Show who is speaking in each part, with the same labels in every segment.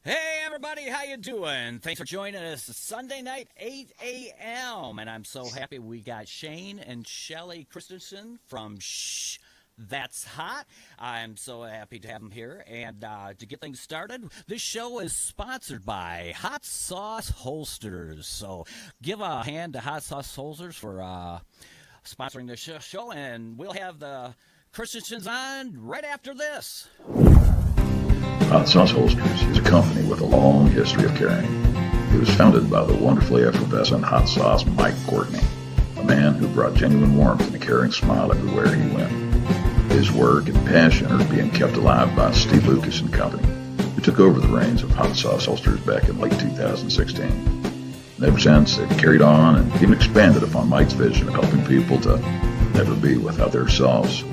Speaker 1: Hey everybody, how you doing? Thanks for joining us Sunday night, 8 a.m. And I'm so happy we got Shane and Shelly Christensen from Shh, That's Hot. I'm so happy to have them here. And to get things started, this show is sponsored by Hot Sauce Holsters. So give a hand to Hot Sauce Holsters for sponsoring the show. And we'll have the Christensens on right after this.
Speaker 2: Hot Sauce Holsters is a company with a long history of caring. It was founded by the wonderfully effervescent hot sauce Mike Courtney, a man who brought genuine warmth and a caring smile everywhere he went. His work and passion are being kept alive by Steve Lucas and Company, who took over the reins of Hot Sauce Holsters back in late 2016. And ever since, they've carried on and even expanded upon Mike's vision of helping people to never be without their sauce.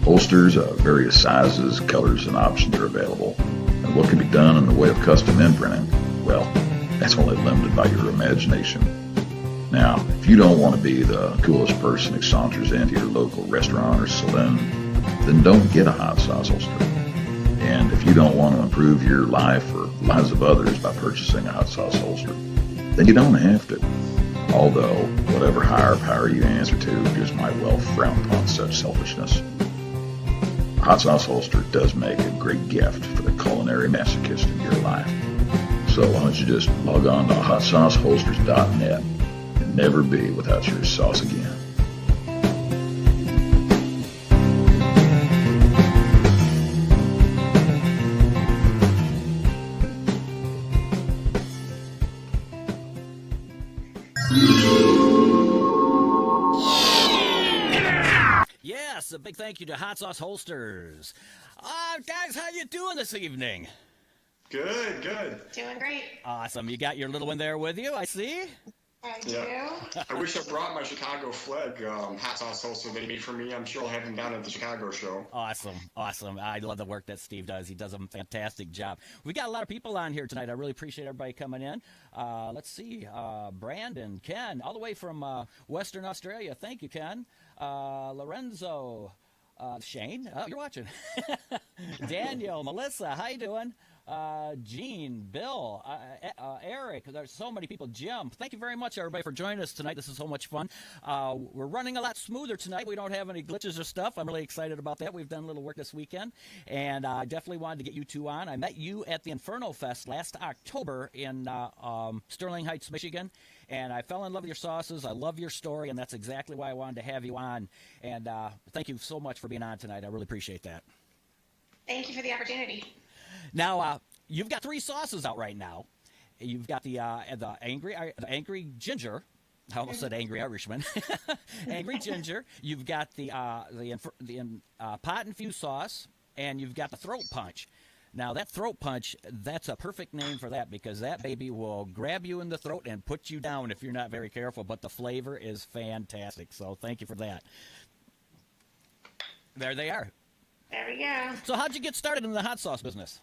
Speaker 2: Holsters of various sizes, colors, and options are available. And what can be done in the way of custom imprinting, well, that's only limited by your imagination. Now, if you don't want to be the coolest person who saunters into your local restaurant or saloon, then don't get a Hot Sauce Holster. And if you don't want to improve your life or the lives of others by purchasing a Hot Sauce Holster, then you don't have to. Although, whatever higher power you answer to just might well frown upon such selfishness. Hot Sauce Holster does make a great gift for the culinary masochist in your life. So why don't you just log on to hotsauceholsters.net and never be without your sauce again.
Speaker 1: Yes, a big thank you to Hot Sauce Holsters. Guys, how you doing this evening?
Speaker 3: Good.
Speaker 4: Doing great.
Speaker 1: Awesome. You got your little one there with you, I see.
Speaker 4: I do.
Speaker 3: I wish I brought my Chicago flag hot sauce holster they made for me. I'm sure I'll have them down at the Chicago show.
Speaker 1: Awesome. I love the work that Steve does. He does a fantastic job. We got a lot of people on here tonight. I really appreciate everybody coming in. Let's see. Brandon, Ken, all the way from Western Australia. Thank you, Ken. Lorenzo, Shane, you're watching. Daniel, Melissa, how you doing? Gene, Bill, Eric, there's so many people. Jim, thank you very much, everybody, for joining us tonight. This is so much fun. We're running a lot smoother tonight. We don't have any glitches or stuff. I'm really excited about that. We've done a little work this weekend, and I definitely wanted to get you two on. I met you at the Inferno Fest last October in Sterling Heights, Michigan, and I fell in love with your sauces. I love your story, and that's exactly why I wanted to have you on. And thank you so much for being on tonight. I really appreciate that.
Speaker 4: Thank you for the opportunity.
Speaker 1: Now, you've got 3 sauces out right now. You've got the angry ginger. I almost said angry Irishman. Angry ginger. You've got the pot infused sauce, and you've got the throat punch. Now, that throat punch, that's a perfect name for that because that baby will grab you in the throat and put you down if you're not very careful. But the flavor is fantastic. So thank you for that. There they are.
Speaker 4: There we go.
Speaker 1: So how'd you get started in the hot sauce business?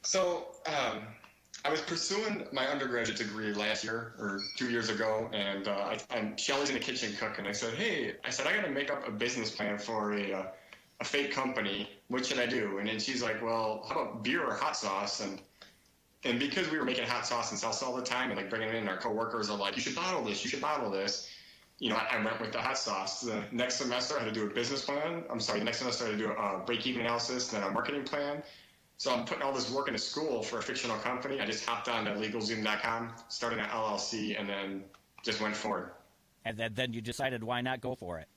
Speaker 3: So I was pursuing my undergraduate degree last year or 2 years ago, and Shelly's in the kitchen cooking. I said, I got to make up a business plan for a fake company. What should I do? And then she's like, well, how about beer or hot sauce? And because we were making hot sauce and salsa all the time and like bringing it in, our coworkers are like, you should bottle this. You know, I went with the hot sauce. The next semester, I had to do a business plan. The next semester, I had to do a break-even analysis, then a marketing plan. So I'm putting all this work into school for a fictional company. I just hopped on to LegalZoom.com, started an LLC, and then just went forward.
Speaker 1: And then you decided why not go for it?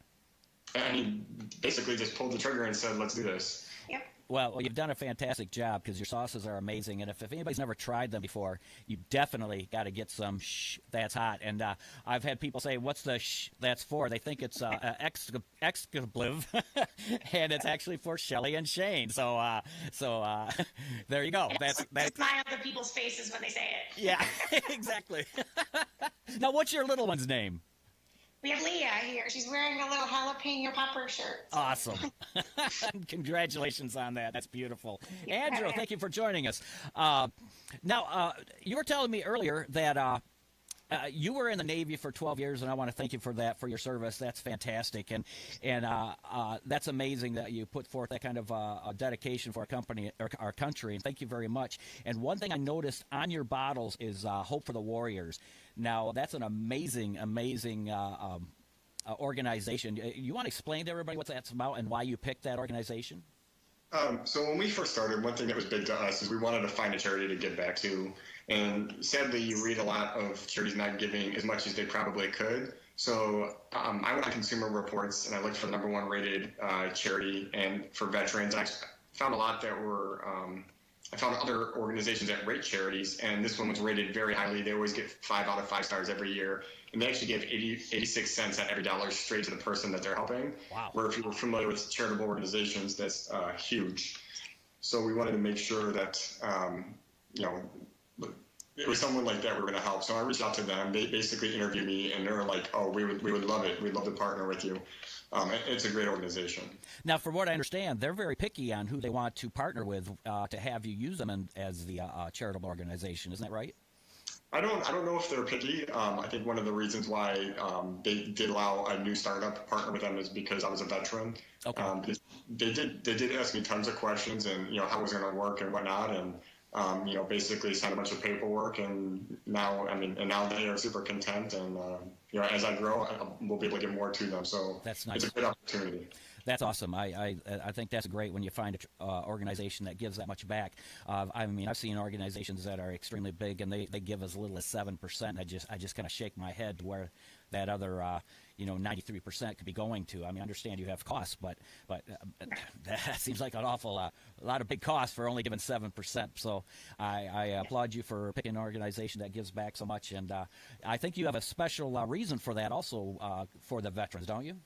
Speaker 3: And he basically just pulled the trigger and said, let's do this.
Speaker 4: Yep.
Speaker 1: Well, you've done a fantastic job because your sauces are amazing. And if anybody's never tried them before, you definitely got to get some That's Hot. And I've had people say, what's the that's for? They think it's expletive, and it's actually for Shelly and Shane. So there you go.
Speaker 4: That's smile on people's faces when they say it.
Speaker 1: Yeah, exactly. Now, what's your little one's name?
Speaker 4: We have Leah here. She's wearing a little jalapeno popper shirt.
Speaker 1: Awesome. Congratulations on that. That's beautiful. Andrew, thank you for joining us. Now, you were telling me earlier that You were in the Navy for 12 years, and I want to thank you for that, for your service. That's fantastic, and that's amazing that you put forth that kind of dedication for our company, or our country. And thank you very much. And one thing I noticed on your bottles is "Hope for the Warriors." Now, that's an amazing organization. You want to explain to everybody what that's about and why you picked that organization?
Speaker 3: So when we first started, one thing that was big to us is we wanted to find a charity to give back to. And sadly, you read a lot of charities not giving as much as they probably could. So I went on Consumer Reports and I looked for the #1 rated charity. And for veterans, I found a lot that were, I found other organizations that rate charities, and this one was rated very highly. They always get 5 out of 5 stars every year. And they actually give 86 cents on every dollar straight to the person that they're helping.
Speaker 1: Wow.
Speaker 3: Where if you're familiar with charitable organizations, that's huge. So we wanted to make sure that, it was someone like that we were going to help. So I reached out to them. They basically interviewed me, and they were like, "Oh, we would love it. We'd love to partner with you." It's a great organization.
Speaker 1: Now, from what I understand, they're very picky on who they want to partner with to have you use them as the charitable organization. Isn't that right?
Speaker 3: I don't know if they're picky. I think one of the reasons why they did allow a new startup to partner with them is because I was a veteran.
Speaker 1: Okay.
Speaker 3: They did ask me tons of questions, and how it was going to work and whatnot, and basically signed a bunch of paperwork, and now they are super content, and as I grow, we'll be able to give more to them. So
Speaker 1: that's nice.
Speaker 3: It's a good opportunity.
Speaker 1: That's awesome. I think that's great when you find an organization that gives that much back. I've seen organizations that are extremely big and they give as little as 7%. I just kind of shake my head to where that other 93% could be going to. I understand you have costs, but that seems like an awful lot of big costs for only giving 7%. So I applaud you for picking an organization that gives back so much, and I think you have a special reason for that also for the veterans, don't you?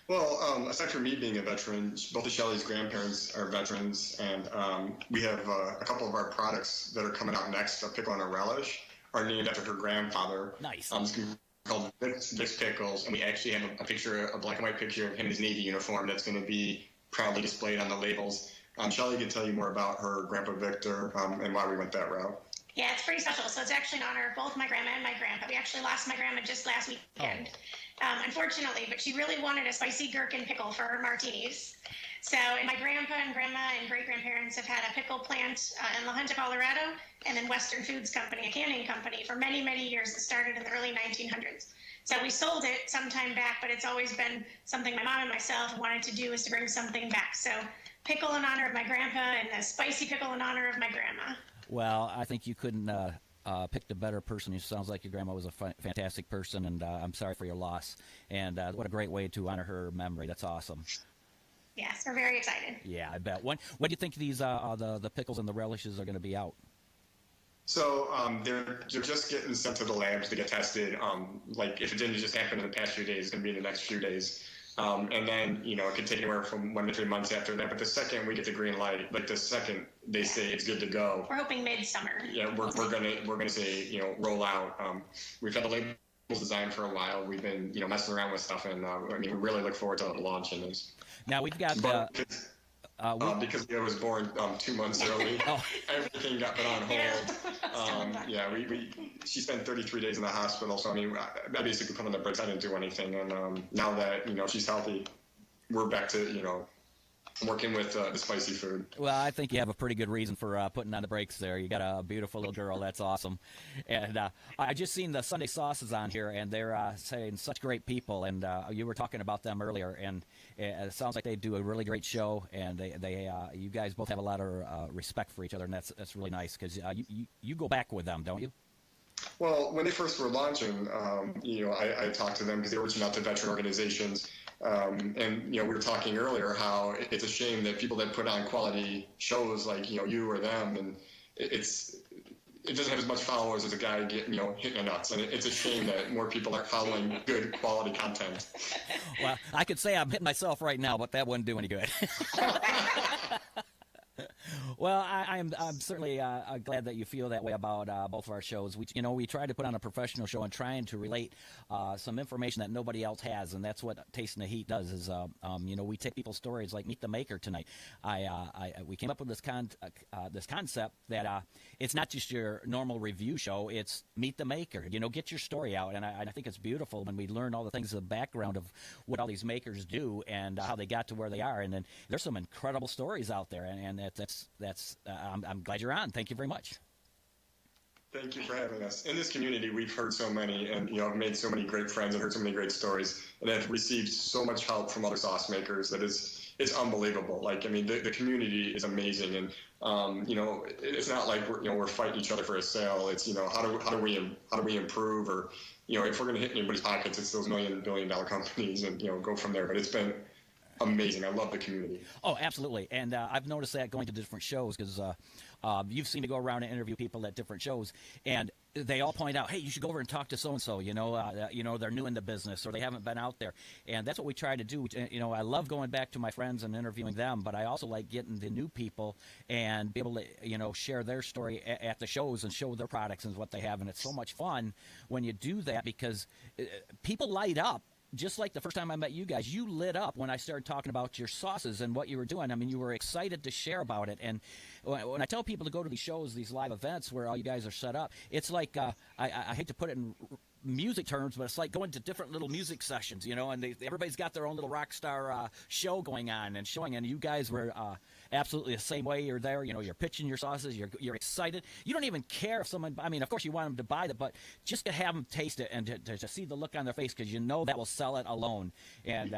Speaker 3: Well, aside from me being a veteran, both of Shelly's grandparents are veterans, and we have a couple of our products that are coming out next, a pickle and a relish, are named after her grandfather.
Speaker 1: Nice.
Speaker 3: It's going to be called Vic's Pickles, and we actually have a picture, a black and white picture of him in his Navy uniform that's going to be proudly displayed on the labels. Shelly can tell you more about her grandpa Victor and why we went that route.
Speaker 4: Yeah, it's pretty special. So it's actually in honor of both my grandma and my grandpa. We actually lost my grandma just last weekend, unfortunately, but she really wanted a spicy gherkin pickle for her martinis. So my grandpa and grandma and great-grandparents have had a pickle plant in La Junta, Colorado, and then Western Foods Company, a canning company, for many, many years. It started in the early 1900s. So we sold it sometime back, but it's always been something my mom and myself wanted to do, is to bring something back. So pickle in honor of my grandpa and a spicy pickle in honor of my grandma.
Speaker 1: Well, I think you couldn't pick a better person. It sounds like your grandma was a fantastic person, and I'm sorry for your loss. And what a great way to honor her memory. That's awesome.
Speaker 4: Yes, we're very excited.
Speaker 1: Yeah, I bet. When do you think these the pickles and the relishes are going to be out?
Speaker 3: So they're just getting sent to the labs to get tested. Like if it didn't just happen in the past few days, it's going to be in the next few days. And then, it could take anywhere from 1 to 3 months after that. But the second we get the green light, like the second they say it's good to go.
Speaker 4: We're hoping midsummer.
Speaker 3: Yeah, we're gonna say, roll out. We've had the labels designed for a while. We've been, messing around with stuff, and we really look forward to launching this.
Speaker 1: Now we've got
Speaker 3: because Leo was born 2 months early, everything got put on hold. She spent 33 days in the hospital, so I basically put on the brakes. I didn't do anything, and now that she's healthy, we're back to working with the spicy food.
Speaker 1: Well, I think you have a pretty good reason for putting on the brakes there. You got a beautiful little girl. That's awesome. And I just seen the Sunday Sauces on here, and they're saying such great people. And you were talking about them earlier, and it sounds like they do a really great show. And they you guys both have a lot of respect for each other, and that's really nice because you go back with them, don't you?
Speaker 3: Well, when they first were launching, I talked to them because they were reaching out to veteran organizations. And we were talking earlier how it's a shame that people that put on quality shows like you or them, and it doesn't have as much followers as a guy hitting the nuts, and it's a shame that more people aren't following good quality content.
Speaker 1: Well, I could say I'm hitting myself right now, but that wouldn't do any good. Well, I'm certainly glad that you feel that way about both of our shows. We try to put on a professional show and trying to relate some information that nobody else has, and that's what Tasting the Heat does. Is we take people's stories like Meet the Maker tonight. We came up with this concept that it's not just your normal review show; it's Meet the Maker. Get your story out, and I think it's beautiful when we learn all the things, the background of what all these makers do and how they got to where they are, and then there's some incredible stories out there, and I'm glad you're on. Thank you very much.
Speaker 3: Thank you for having us. In this community, we've heard so many, and I've made so many great friends and heard so many great stories, and have received so much help from other sauce makers that it's unbelievable. The community is amazing, and it's not like we're fighting each other for a sale. It's how do we improve, or if we're going to hit anybody's pockets, it's those billion-dollar companies, and go from there. But it's been amazing. I love the community.
Speaker 1: Oh, absolutely. And I've noticed that going to different shows because you've seen me go around and interview people at different shows, and they all point out, hey, you should go over and talk to so-and-so, they're new in the business or they haven't been out there. And that's what we try to do. I love going back to my friends and interviewing them, but I also like getting the new people and be able to, share their story at the shows and show their products and what they have. And it's so much fun when you do that because people light up. Just like the first time I met you guys, you lit up when I started talking about your sauces and what you were doing. I mean, you were excited to share about it. And when I tell people to go to these shows, these live events where all you guys are set up, it's like I hate to put it in music terms, but it's like going to different little music sessions, and everybody's got their own little rock star show going on and showing. And you guys were absolutely the same way. You're there, you're pitching your sauces, you're excited. You don't even care if someone, of course you want them to buy it, but just to have them taste it and to see the look on their face, because that will sell it alone. And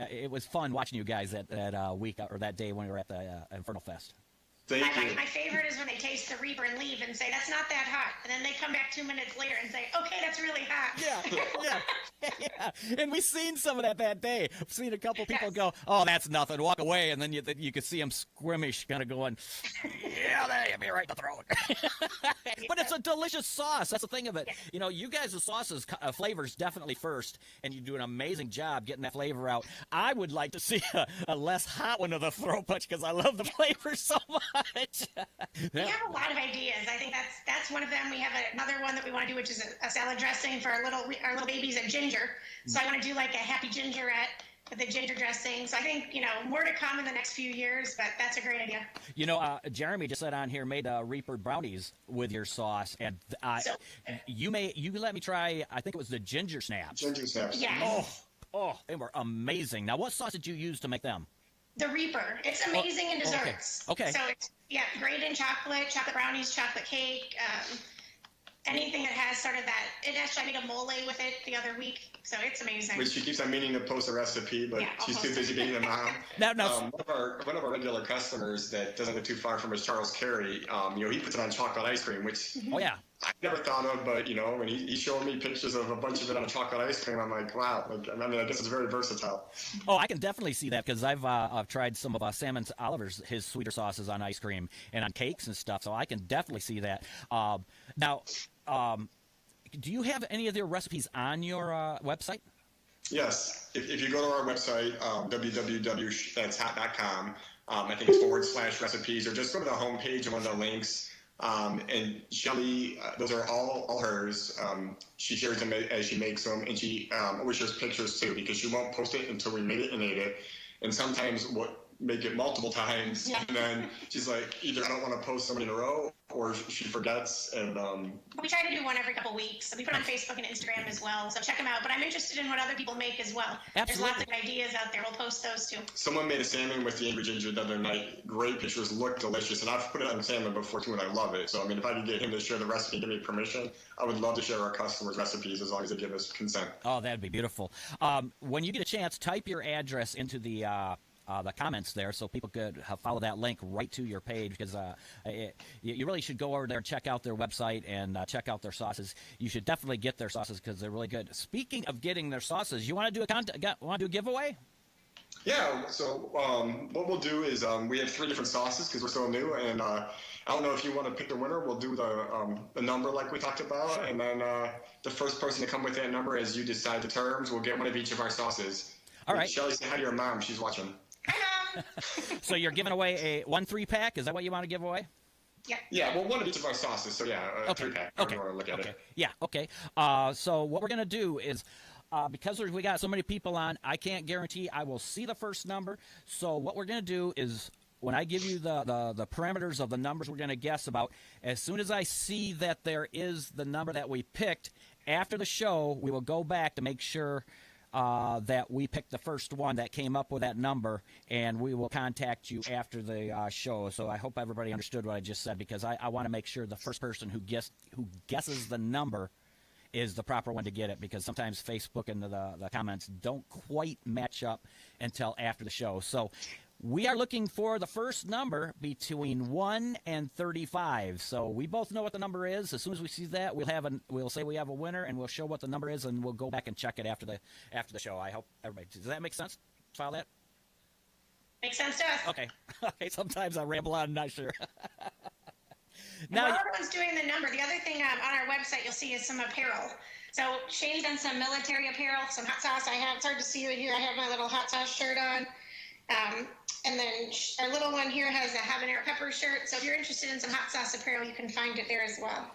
Speaker 1: it was fun watching you guys that week or that day when we were at the Inferno Fest.
Speaker 4: My favorite is when they taste the Reaper and leave and say, that's not that hot. And then they come back 2 minutes later and say, okay, that's really hot.
Speaker 1: Yeah. And we've seen some of that day. I've seen a couple people go, oh, that's nothing, walk away. And then you could see them squirmish, kind of going, yeah, that hit me right in the throat. But it's a delicious sauce. That's the thing of it. You guys, the sauces, flavors definitely first, and you do an amazing job getting that flavor out. I would like to see a less hot one of the throat punch because I love the flavor so much.
Speaker 4: We have a lot of ideas. I think that's one of them. We have another one that we want to do, which is a salad dressing for our little babies at Ginger. So I want to do like a happy gingerette with the ginger dressing. So I think, more to come in the next few years, but that's a great idea.
Speaker 1: Jeremy just said on here, made Reaper brownies with your sauce, and you let me try, I think it was the ginger snaps.
Speaker 3: Ginger snaps.
Speaker 4: Yeah.
Speaker 1: Oh, they were amazing. Now, what sauce did you use to make them?
Speaker 4: The Reaper. It's amazing in desserts.
Speaker 1: Okay.
Speaker 4: So it's, great in chocolate brownies, chocolate cake, anything that has sort of that. It actually, I made a mole with it the other week, so it's amazing.
Speaker 3: Which she keeps on meaning to post a recipe, but she's too busy being a mom. One of our regular customers that doesn't live too far from us, Charles Carey, he puts it on chocolate ice cream, which I never thought of, but when he showed me pictures of a bunch of it on chocolate ice cream, I'm like, wow. I guess it's very versatile.
Speaker 1: Oh, I can definitely see that because I've tried some of Salmon Oliver's, his sweeter sauces on ice cream and on cakes and stuff, so I can definitely see that. Now, do you have any of their recipes on your website?
Speaker 3: Yes. If you go to our website, www.that'shot.com, I think it's /recipes, or just go to the homepage and one of the links. And Shelly, those are all hers. She shares them as she makes them, and she always shares pictures too, because she won't post it until we made it and ate it. And sometimes make it multiple times, and then she's like, either I don't want to post so many in a row, or she forgets. And
Speaker 4: we try to do one every couple weeks. So we put it on Facebook and Instagram as well. So check them out. But I'm interested in what other people make as well.
Speaker 1: Absolutely.
Speaker 4: There's lots of ideas out there. We'll post those too.
Speaker 3: Someone made a salmon with the Angry Ginger the other night. Great pictures, look delicious, and I've put it on salmon before too, and I love it. So if I could get him to share the recipe and give me permission, I would love to share our customers' recipes as long as they give us consent.
Speaker 1: Oh, that'd be beautiful. When you get a chance, type your address into the comments there so people could follow that link right to your page, because you really should go over there and check out their website and check out their sauces. You should definitely get their sauces because they're really good. Speaking of getting their sauces, you want to do a giveaway?
Speaker 3: Yeah, so what we'll do is we have 3 different sauces because we're so new, and I don't know if you want to pick the winner. We'll do the number like we talked about, sure. And then the first person to come with that number as you decide the terms will get one of each of our sauces.
Speaker 1: All right.
Speaker 3: Shelly, say hi to your mom. She's watching.
Speaker 4: Hi,
Speaker 1: So you're giving away a 1 3-pack? Is that what you want to give away?
Speaker 3: Yeah, well, one of each of our sauces. So yeah, a 3-pack.
Speaker 1: Okay.
Speaker 3: You want to look at it.
Speaker 1: Yeah. Okay. So what we're gonna do is, because we got so many people on, I can't guarantee I will see the first number. So what we're gonna do is, when I give you the parameters of the numbers we're gonna guess about, as soon as I see that there is the number that we picked after the show, we will go back to make sure that we picked the first one that came up with that number, and we will contact you after the show. So I hope everybody understood what I just said, because I want to make sure the first person who guesses the number is the proper one to get it, because sometimes Facebook and the comments don't quite match up until after the show. So we are looking for the first number between 1 and 35. So we both know what the number is. As soon as we see that, we'll say we have a winner, and we'll show what the number is, and we'll go back and check it after the show. I hope everybody, does that make sense? File that?
Speaker 4: Makes sense to us.
Speaker 1: Okay. Okay. Sometimes I ramble on. I'm not sure.
Speaker 4: Now, while everyone's doing the number, the other thing on our website you'll see is some apparel. So Shane's done some military apparel, some hot sauce. It's hard to see you here. I have my little hot sauce shirt on. And then our little one here has a habanero pepper shirt. So if you're interested in some hot sauce apparel, you can find it there as well.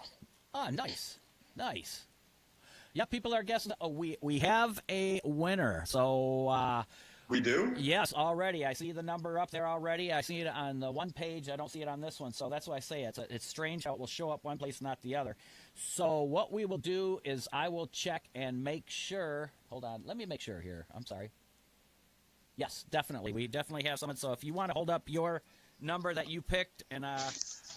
Speaker 1: Oh, nice. Nice. Yeah, people are guessing. Oh, we have a winner. So
Speaker 3: We do?
Speaker 1: yes, already. I see the number up there already. I see it on the one page. I don't see it on this one. So that's why I say it's strange how it will show up one place, not the other. So what we will do is I will check and make sure. Hold on. Let me make sure here. I'm sorry. Yes, definitely. We definitely have someone. So if you want to hold up your number that you picked, and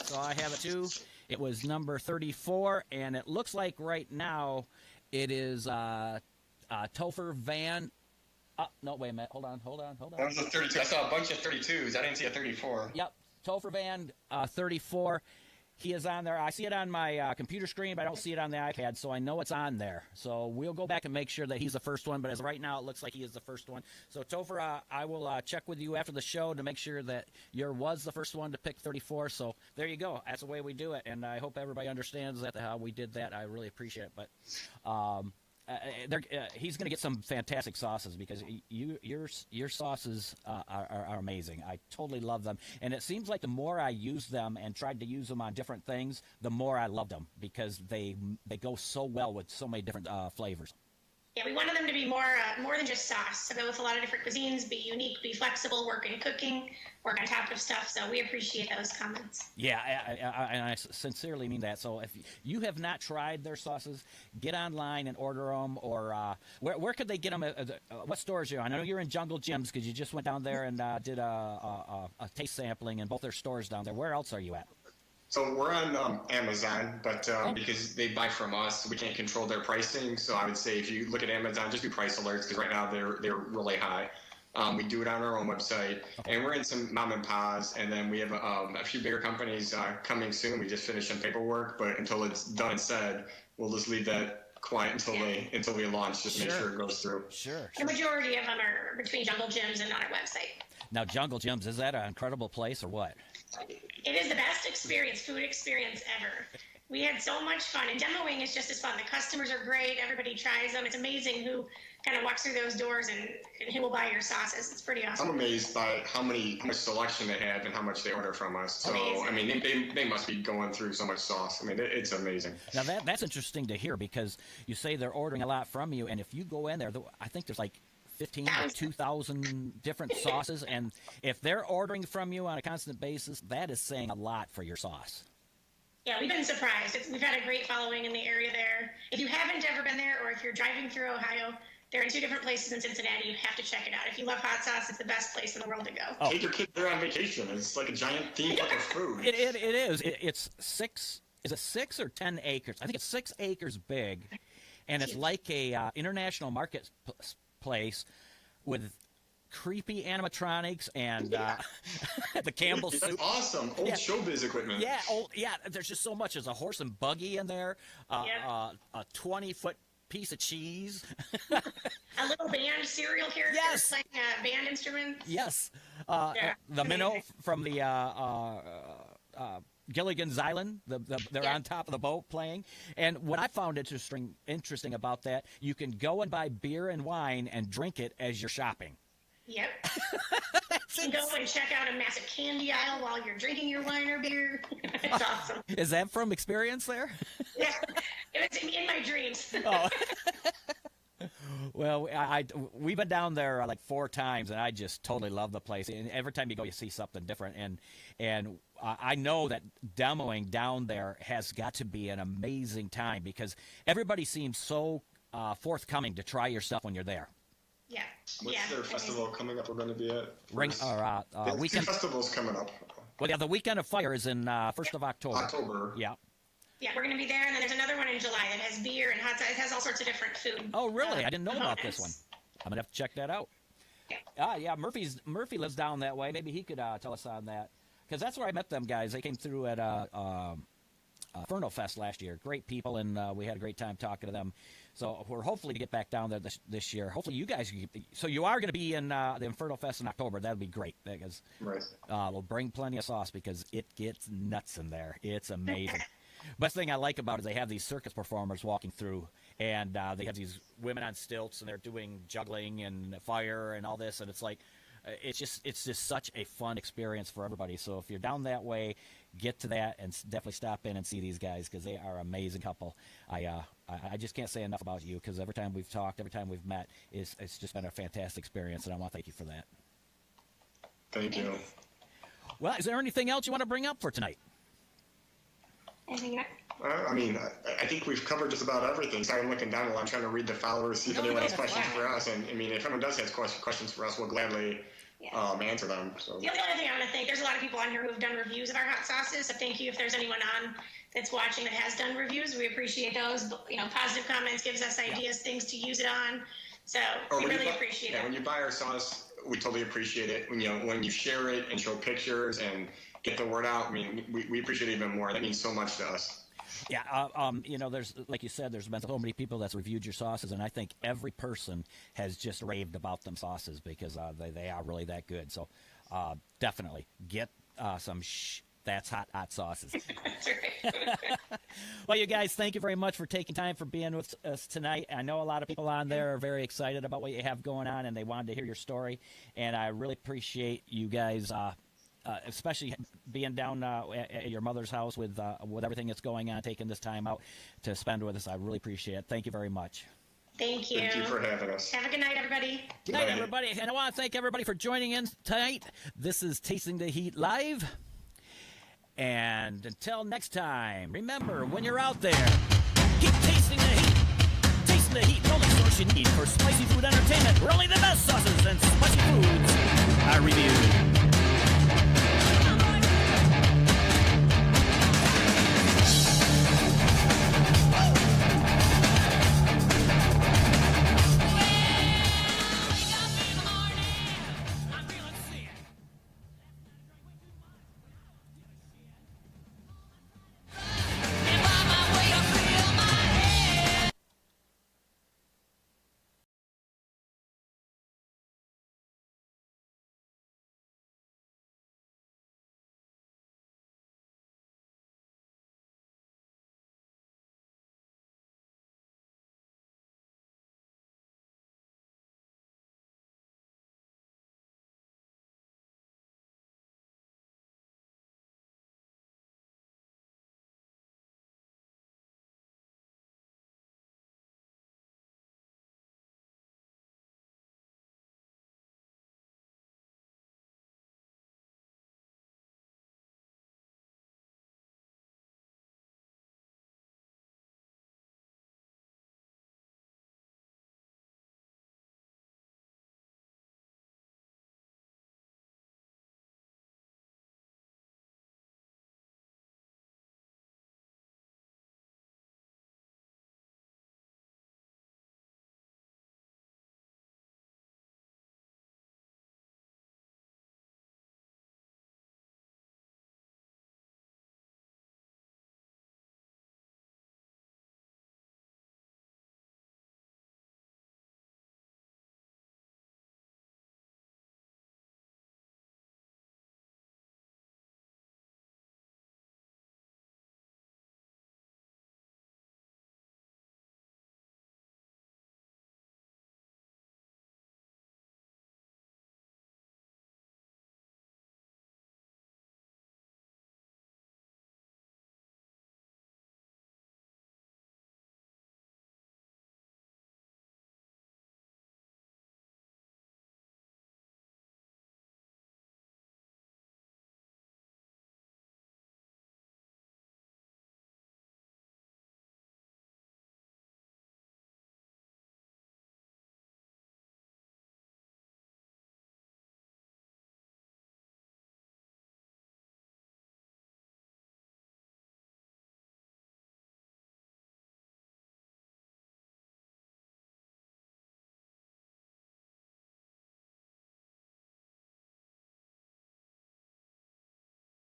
Speaker 1: so I have it too. It was number 34, and it looks like right now it is Topher Van. No, wait a minute. Hold on.
Speaker 3: That was a 32. I saw a bunch of 32s. I didn't see a 34.
Speaker 1: Yep, Topher Van 34. He is on there. I see it on my computer screen, but I don't see it on the iPad, so I know it's on there. So we'll go back and make sure that he's the first one, but as of right now, it looks like he is the first one. So, Topher, I will check with you after the show to make sure that you was the first one to pick 34. So there you go. That's the way we do it, and I hope everybody understands that how we did that. I really appreciate it. But he's going to get some fantastic sauces, because your sauces are amazing. I totally love them, and it seems like the more I use them and tried to use them on different things, the more I loved them, because they go so well with so many different flavors.
Speaker 4: Yeah, we wanted them to be more than just sauce. So go with a lot of different cuisines, be unique, be flexible, work in cooking, work on top of stuff. So we appreciate those comments.
Speaker 1: Yeah, and I sincerely mean that. So if you have not tried their sauces, get online and order them. Or where could they get them? What stores are you on? I know you're in Jungle Jim's, because you just went down there and did a taste sampling in both their stores down there. Where else are you at?
Speaker 3: So we're on Amazon, but because they buy from us, we can't control their pricing. So I would say if you look at Amazon, just do price alerts, because right now they're really high. We do it on our own website, and we're in some mom and pops, and then we have a few bigger companies coming soon. We just finished some paperwork, but until it's done and said, we'll just leave that quiet until we launch. Just make sure it goes through.
Speaker 1: Sure.
Speaker 4: The majority of them are between Jungle Gyms and on our website.
Speaker 1: Now, Jungle Jim's, is that an incredible place or what?
Speaker 4: It is the best food experience ever. We had so much fun, and demoing is just as fun. The customers are great. Everybody tries them. It's amazing who kind of walks through those doors and who will buy your sauces. It's pretty awesome.
Speaker 3: I'm amazed by how much selection they have and how much they order from us. So,
Speaker 4: Amazing.
Speaker 3: I mean, they must be going through so much sauce. I mean, it's amazing.
Speaker 1: Now, that's interesting to hear, because you say they're ordering a lot from you, and if you go in there, I think there's like 15 or 2,000 different sauces, and if they're ordering from you on a constant basis, that is saying a lot for your sauce.
Speaker 4: Yeah, we've been surprised. We've had a great following in the area there. If you haven't ever been there, or if you're driving through Ohio, they're in 2 different places in Cincinnati. You have to check it out. If you love hot sauce, it's the best place in the world to go.
Speaker 3: Take your kids there on vacation. It's like a giant theme park of food.
Speaker 1: It is. It's 6. Is it 6 or 10 acres? I think it's 6 acres big, and it's like a international marketplace with creepy animatronics and the Campbell
Speaker 3: That's
Speaker 1: soup.
Speaker 3: awesome. Old showbiz equipment.
Speaker 1: Yeah, there's just so much. There's a horse and buggy in there, a 20-foot piece of cheese.
Speaker 4: A little band cereal character
Speaker 1: Yes.
Speaker 4: playing band instruments.
Speaker 1: Yes.
Speaker 4: Yeah,
Speaker 1: The minnow
Speaker 4: amazing.
Speaker 1: from the Gilligan's Island. They're
Speaker 4: Yeah.
Speaker 1: on top of the boat playing. And what I found interesting about that, you can go and buy beer and wine and drink it as you're shopping.
Speaker 4: Yep. You can go and check out a massive candy aisle while you're drinking your wine or beer. It's awesome.
Speaker 1: Is that from experience there?
Speaker 4: Yeah, it was in my dreams.
Speaker 1: Oh. Well, we've been down there like 4 times, and I just totally love the place. And every time you go, you see something different. And I know that demoing down there has got to be an amazing time because everybody seems so forthcoming to try your stuff when you're there.
Speaker 4: Yeah.
Speaker 3: What's their festival coming up? We're going to be at
Speaker 1: Weekend.
Speaker 3: two festivals coming up.
Speaker 1: Well, yeah, the Weekend of Fire is in 1st of October.
Speaker 3: October.
Speaker 1: Yeah.
Speaker 4: Yeah, we're going to be there, and then there's another one in July that has beer and hot. It has all sorts of different food.
Speaker 1: Oh, really? I didn't know about this one.
Speaker 4: components.
Speaker 1: I'm gonna have to check that out.
Speaker 4: Yeah.
Speaker 1: Yeah. Murphy lives down that way. Maybe he could tell us on that because that's where I met them guys. They came through at Inferno Fest last year. Great people, and we had a great time talking to them. So we're hopefully to get back down there this year. Hopefully you guys. So you are going to be in the Inferno Fest in October. That'll be great because
Speaker 3: Right.
Speaker 1: we'll bring plenty of sauce because it gets nuts in there. It's amazing. Best thing I like about it is they have these circus performers walking through, and they have these women on stilts, and they're doing juggling and fire and all this, and it's like, it's just such a fun experience for everybody. So if you're down that way, get to that and definitely stop in and see these guys because they are an amazing couple. I just can't say enough about you because every time we've talked, every time we've met, it's just been a fantastic experience, and I want to thank you for that.
Speaker 3: Thank you.
Speaker 1: Well, is there anything else you want to bring up for tonight?
Speaker 4: Anything else?
Speaker 3: I mean, I think we've covered just about everything. Sorry, I'm looking down a lot. I'm trying to read the followers, see if anyone has questions for us. And I mean, if anyone does have questions for us, we'll gladly answer them. So.
Speaker 4: The only other thing I want to thank, there's a lot of people on here who have done reviews of our hot sauces. So thank you if there's anyone on that's watching that has done reviews. We appreciate those. Positive comments gives us ideas, things to use it on. So we really appreciate it.
Speaker 3: When you buy our sauce, we totally appreciate it. When you share it and show pictures and get the word out, I mean, we appreciate it even more. That means so much to us.
Speaker 1: Yeah, there's, like you said, there's been so many people that's reviewed your sauces, and I think every person has just raved about them sauces because they are really that good. So definitely get some that's hot sauces.
Speaker 4: That's right.
Speaker 1: Well, you guys, thank you very much for taking time for being with us tonight. I know a lot of people on there are very excited about what you have going on, and they wanted to hear your story, and I really appreciate you guys especially being down at your mother's house with everything that's going on, taking this time out to spend with us. I really appreciate it. Thank you very much.
Speaker 4: Thank you.
Speaker 3: Thank you for having us.
Speaker 4: Have a good night, everybody.
Speaker 1: Good night, everybody. And I want to thank everybody for joining in tonight. This is Tasting the Heat Live. And until next time, remember, when you're out there, keep tasting the heat. Tasting the heat, the only source you need for spicy food entertainment, where only the best sauces and spicy foods are reviewed.